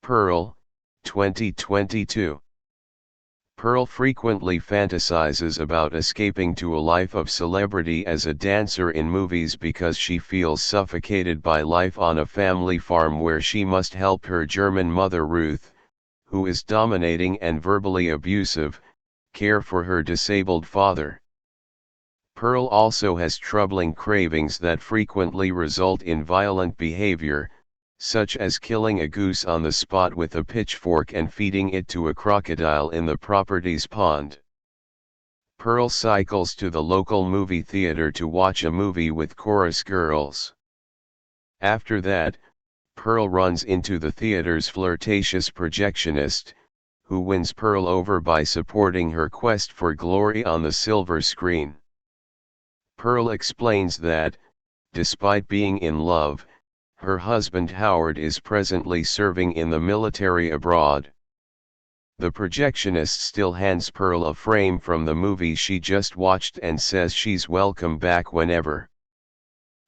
Pearl, 2022. Pearl frequently fantasizes about escaping to a life of celebrity as a dancer in movies because she feels suffocated by life on a family farm where she must help her German mother Ruth, who is dominating and verbally abusive, care for her disabled father. Pearl also has troubling cravings that frequently result in violent behavior, such as killing a goose on the spot with a pitchfork and feeding it to a crocodile in the property's pond. Pearl cycles to the local movie theater to watch a movie with chorus girls. After that, Pearl runs into the theater's flirtatious projectionist, who wins Pearl over by supporting her quest for glory on the silver screen. Pearl explains that, despite being in love, her husband Howard is presently serving in the military abroad. The projectionist still hands Pearl a frame from the movie she just watched and says she's welcome back whenever.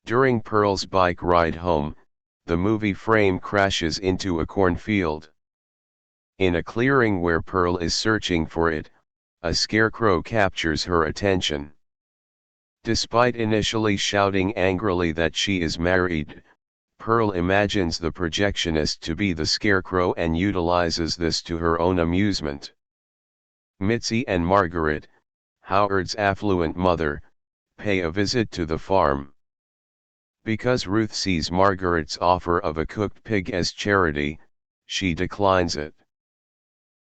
During Pearl's bike ride home, the movie frame crashes into a cornfield. In a clearing where Pearl is searching for it, a scarecrow captures her attention. Despite initially shouting angrily that she is married, Pearl imagines the projectionist to be the scarecrow and utilizes this to her own amusement. Mitzi and Margaret, Howard's affluent mother, pay a visit to the farm. Because Ruth sees Margaret's offer of a cooked pig as charity, she declines it.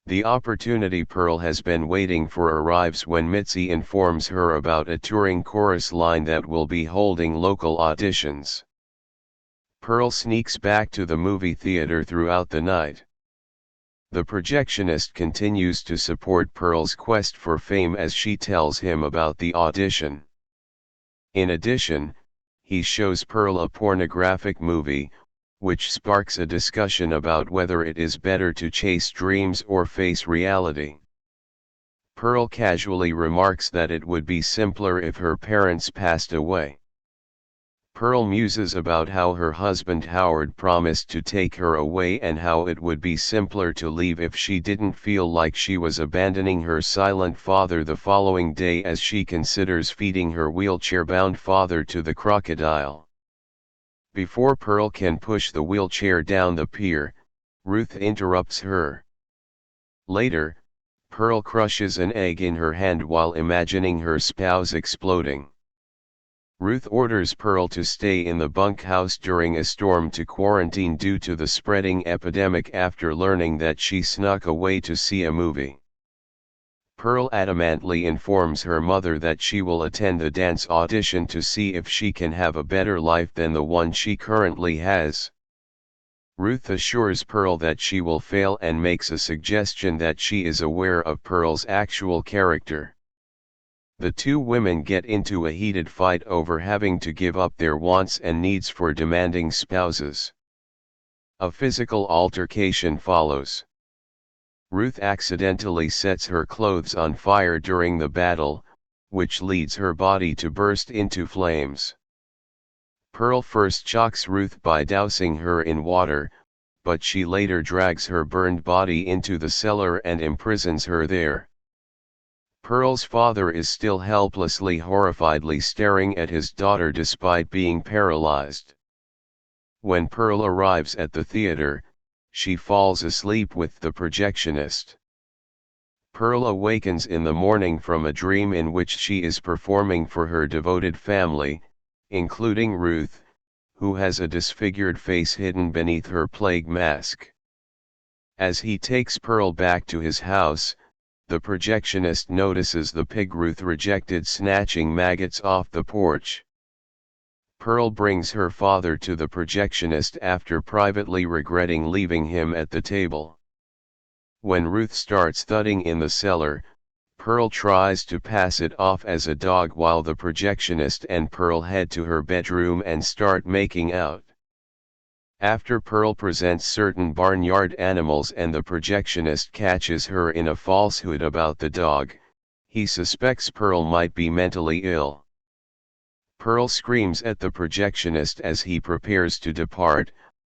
The opportunity Pearl has been waiting for arrives when Mitzi informs her about a touring chorus line that will be holding local auditions. Pearl sneaks back to the movie theater throughout the night. The projectionist continues to support Pearl's quest for fame as she tells him about the audition. In addition, he shows Pearl a pornographic movie, which sparks a discussion about whether it is better to chase dreams or face reality. Pearl casually remarks that it would be simpler if her parents passed away. Pearl muses about how her husband Howard promised to take her away and how it would be simpler to leave if she didn't feel like she was abandoning her silent father the following day as she considers feeding her wheelchair-bound father to the crocodile. Before Pearl can push the wheelchair down the pier, Ruth interrupts her. Later, Pearl crushes an egg in her hand while imagining her spouse exploding. Ruth orders Pearl to stay in the bunkhouse during a storm to quarantine due to the spreading epidemic after learning that she snuck away to see a movie. Pearl adamantly informs her mother that she will attend the dance audition to see if she can have a better life than the one she currently has. Ruth assures Pearl that she will fail and makes a suggestion that she is aware of Pearl's actual character. The two women get into a heated fight over having to give up their wants and needs for demanding spouses. A physical altercation follows. Ruth accidentally sets her clothes on fire during the battle, which leads her body to burst into flames. Pearl first shocks Ruth by dousing her in water, but she later drags her burned body into the cellar and imprisons her there. Pearl's father is still helplessly horrifiedly staring at his daughter despite being paralyzed. When Pearl arrives at the theater, she falls asleep with the projectionist. Pearl awakens in the morning from a dream in which she is performing for her devoted family, including Ruth, who has a disfigured face hidden beneath her plague mask. As he takes Pearl back to his house, the projectionist notices the pig Ruth rejected snatching maggots off the porch. Pearl brings her father to the projectionist after privately regretting leaving him at the table. When Ruth starts thudding in the cellar, Pearl tries to pass it off as a dog while the projectionist and Pearl head to her bedroom and start making out. After Pearl presents certain barnyard animals and the projectionist catches her in a falsehood about the dog, he suspects Pearl might be mentally ill. Pearl screams at the projectionist as he prepares to depart,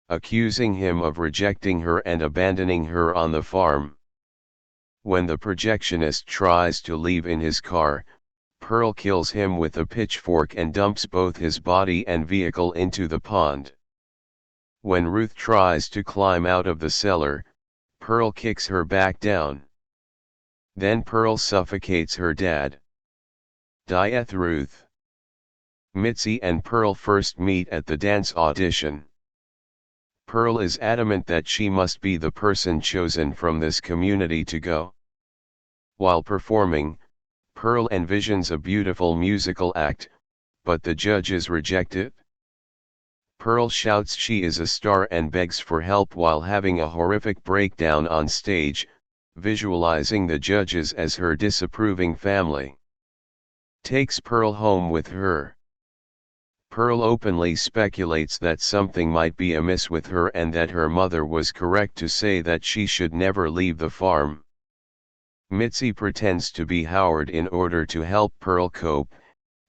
accusing him of rejecting her and abandoning her on the farm. When the projectionist tries to leave in his car, Pearl kills him with a pitchfork and dumps both his body and vehicle into the pond. When Ruth tries to climb out of the cellar, Pearl kicks her back down. Then Pearl suffocates her dad. Dieth Ruth. Mitzi and Pearl first meet at the dance audition. Pearl is adamant that she must be the person chosen from this community to go. While performing, Pearl envisions a beautiful musical act, but the judges reject it. Pearl shouts she is a star and begs for help while having a horrific breakdown on stage, visualizing the judges as her disapproving family. Takes Pearl home with her. Pearl openly speculates that something might be amiss with her and that her mother was correct to say that she should never leave the farm. Mitzi pretends to be Howard in order to help Pearl cope,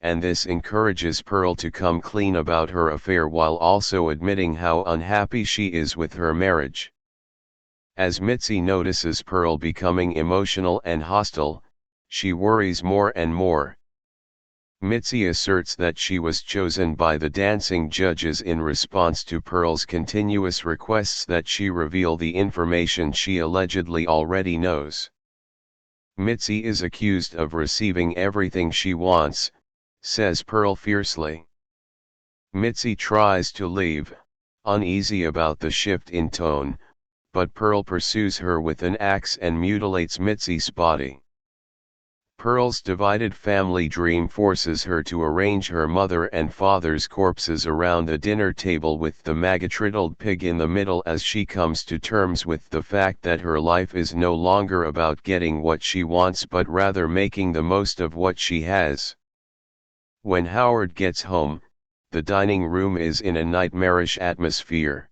and this encourages Pearl to come clean about her affair while also admitting how unhappy she is with her marriage. As Mitzi notices Pearl becoming emotional and hostile, she worries more and more. Mitzi asserts that she was chosen by the dancing judges in response to Pearl's continuous requests that she reveal the information she allegedly already knows. Mitzi is accused of receiving everything she wants, says Pearl fiercely. Mitzi tries to leave, uneasy about the shift in tone, but Pearl pursues her with an axe and mutilates Mitzi's body. Pearl's divided family dream forces her to arrange her mother and father's corpses around the dinner table with the maggot-riddled pig in the middle as she comes to terms with the fact that her life is no longer about getting what she wants but rather making the most of what she has. When Howard gets home, the dining room is in a nightmarish atmosphere.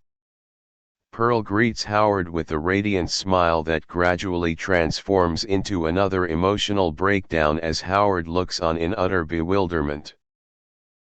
Pearl greets Howard with a radiant smile that gradually transforms into another emotional breakdown as Howard looks on in utter bewilderment.